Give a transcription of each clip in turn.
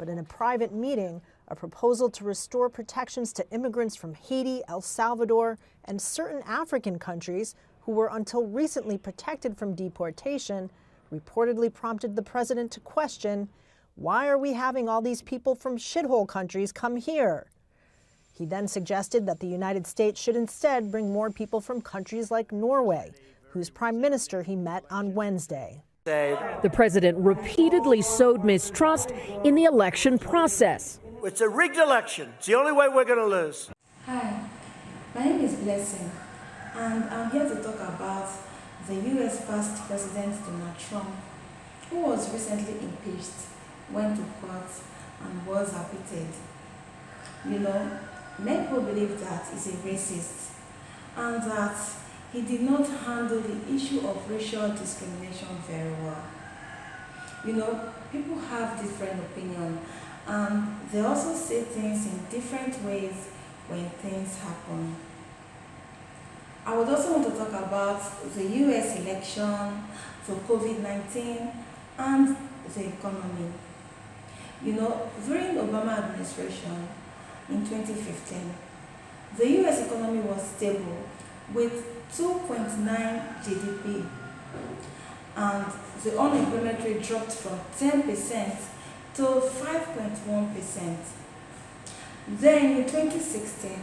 but in a private meeting, a proposal to restore protections to immigrants from Haiti, El Salvador, and certain African countries who were until recently protected from deportation reportedly prompted the president to question, why are we having all these people from shithole countries come here? He then suggested that the United States should instead bring more people from countries like Norway, whose prime minister he met on Wednesday. The president repeatedly sowed mistrust in the election process. It's a rigged election. It's the only way we're going to lose. Hi, my name is Blessing, and I'm here to talk about the U.S. past President Donald Trump, who was recently impeached, went to court, and was acquitted. You know, many people believe that he's a racist and that he did not handle the issue of racial discrimination very well. You know, people have different opinions, and they also say things in different ways when things happen. I would also want to talk about the US election, the COVID-19, and the economy. You know, during the Obama administration in 2015, the US economy was stable with 2.9 GDP, and the unemployment rate dropped from 10% to 5.1%. Then in 2016,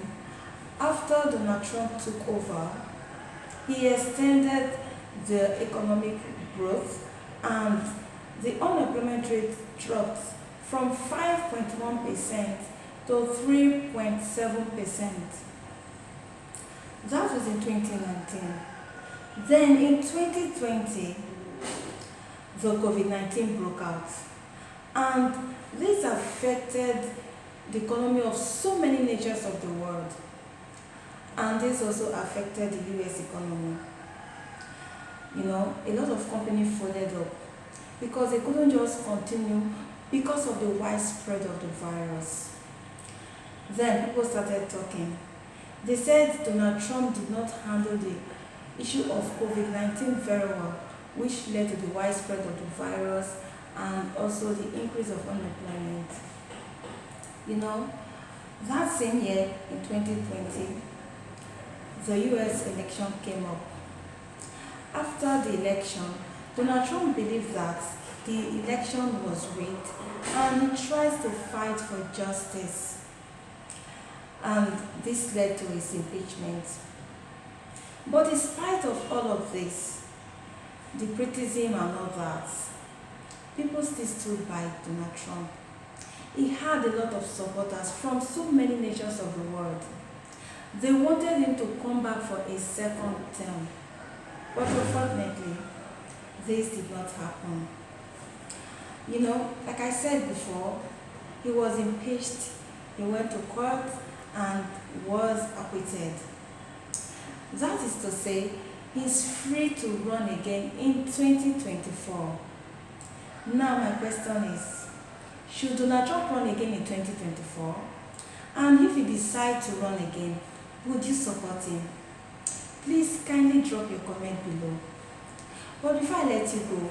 after Donald Trump took over, he extended the economic growth, and the unemployment rate dropped from 5.1% to 3.7%. That was in 2019. Then in 2020, the COVID-19 broke out, and this affected the economy of so many nations of the world, and this also affected the US economy. You know, a lot of companies folded up because they couldn't just continue because of the widespread of the virus. Then people started talking. They said Donald Trump did not handle the issue of COVID-19 very well, which led to the widespread of the virus and also the increase of unemployment. You know, that same year in 2020, the US election came up. After the election, Donald Trump believed that the election was rigged, and he tries to fight for justice. And this led to his impeachment. But in spite of all of this, the criticism and all that, people still stood by Donald Trump. He had a lot of supporters from so many nations of the world. They wanted him to come back for a second term. But unfortunately, this did not happen. You know, like I said before, he was impeached, he went to court, and was acquitted. That is to say, he's free to run again in 2024. Now my question is, should Donald Trump run again in 2024? And if he decides to run again, would you support him? Please kindly drop your comment below. But before I let you go,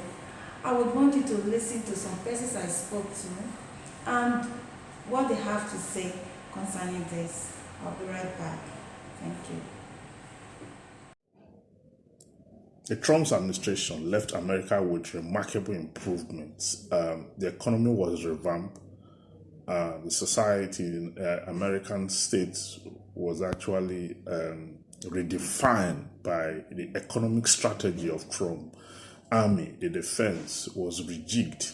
I would want you to listen to some persons I spoke to and what they have to say concerning this. I'll be right back. Thank you. The Trump administration left America with remarkable improvements. The economy was revamped. The society in American states was actually redefined by the economic strategy of Trump. Army, the defense was rejigged.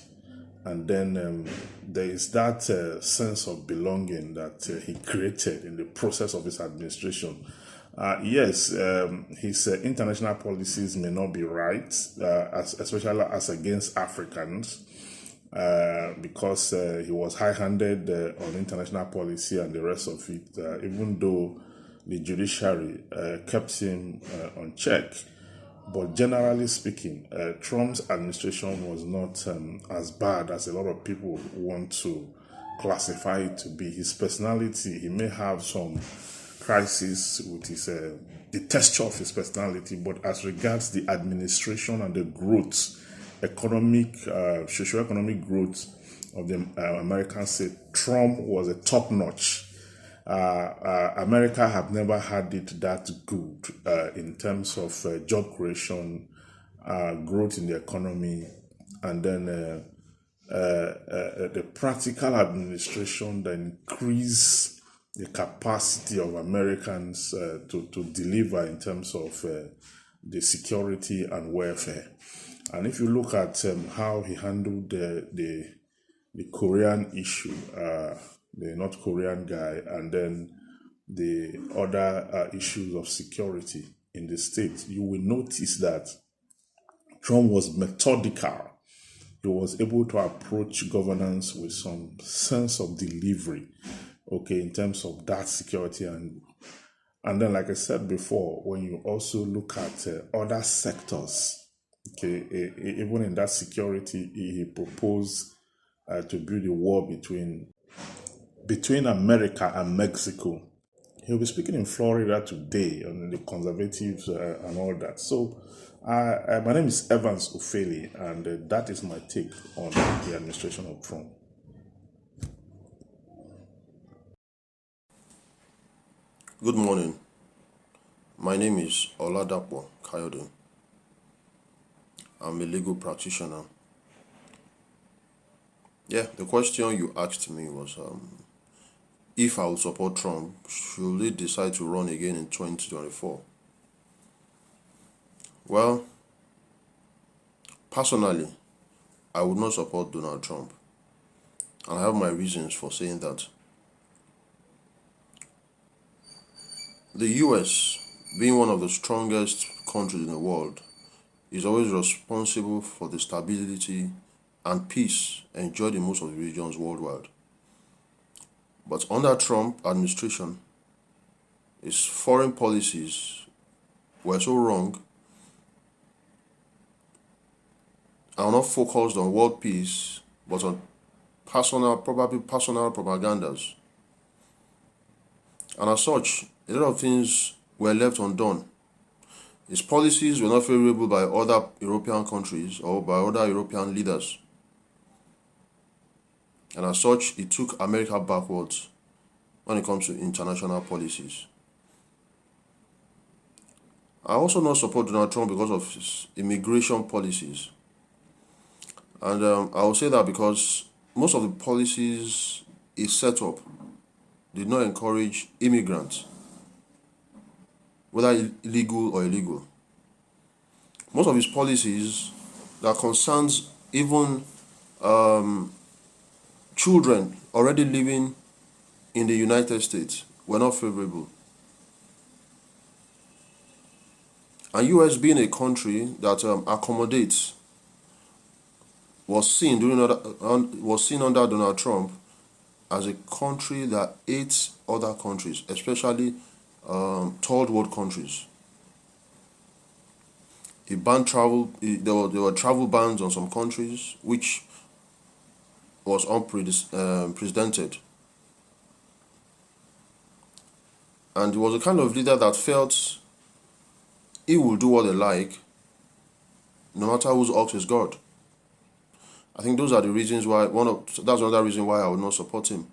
And then there is that sense of belonging that he created in the process of his administration. Yes, his international policies may not be right, especially as against Africans, because he was high-handed on international policy and the rest of it, even though the judiciary kept him on check. But generally speaking, Trump's administration was not as bad as a lot of people want to classify it to be. His personality, he may have some crisis with his the texture of his personality, but as regards the administration and the growth socio-economic growth of the American state, Trump was a top-notch. America have never had it that good in terms of job creation, growth in the economy, and then the practical administration that increase the capacity of Americans to deliver in terms of the security and welfare. And if you look at how he handled the Korean issue, the North Korean guy, and then the other issues of security in the state, you will notice that Trump was methodical. He was able to approach governance with some sense of delivery, okay, in terms of that security. And then, like I said before, when you also look at other sectors, okay, even in that security, he proposed to build a wall between America and Mexico. He'll be speaking in Florida today on the conservatives and all that. So, my name is Evans Ofeli, and that is my take on the administration of Trump. Good morning. My name is Oladapo Kayode. I'm a legal practitioner. Yeah, the question you asked me was if I would support Trump, should he decide to run again in 2024? Well, personally, I would not support Donald Trump. And I have my reasons for saying that. The US, being one of the strongest countries in the world, is always responsible for the stability and peace enjoyed in most of the regions worldwide. But under Trump administration, his foreign policies were so wrong and not focused on world peace, but on probably personal propagandas. And as such, a lot of things were left undone. His policies were not favorable by other European countries or by other European leaders. And as such, it took America backwards when it comes to international policies. I also not support Donald Trump because of his immigration policies. And I will say that because most of the policies he set up did not encourage immigrants, whether legal or illegal. Most of his policies that concerns even children already living in the United States were not favorable. And US being a country that accommodates was seen under Donald Trump as a country that hates other countries, especially third world countries. He banned travel. There were travel bans on some countries, which was unprecedented. And he was a kind of leader that felt he will do what they like, no matter whose ox is God. I think those are the reasons why. That's another reason why I would not support him.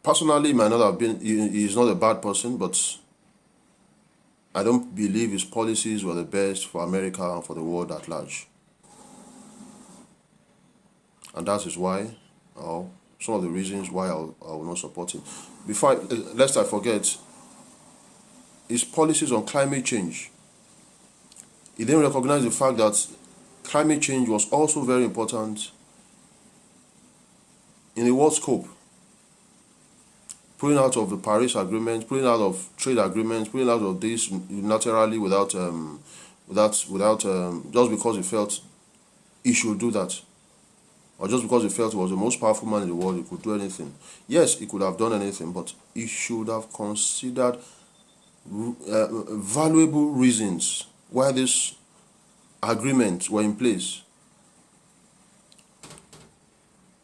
Personally, he might not have been. He is not a bad person, but I don't believe his policies were the best for America and for the world at large. And that is why, some of the reasons why I will not support him. Lest I forget, his policies on climate change. He didn't recognize the fact that climate change was also very important in the world scope. Pulling out of the Paris Agreement, pulling out of trade agreements, pulling out of this unilaterally without just because he felt he should do that, or just because he felt he was the most powerful man in the world, he could do anything. Yes, he could have done anything, but he should have considered valuable reasons why these agreements were in place.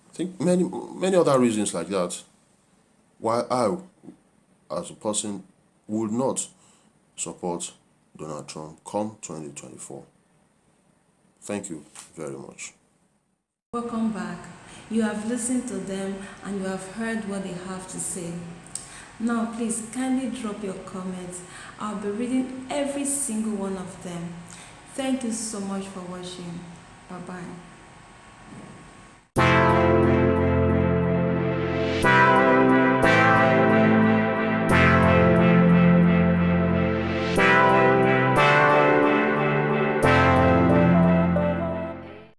I think many other reasons like that why I, as a person, would not support Donald Trump come 2024. Thank you very much. Welcome back. You have listened to them and you have heard what they have to say. Now, please kindly drop your comments. I'll be reading every single one of them. Thank you so much for watching. Bye-bye.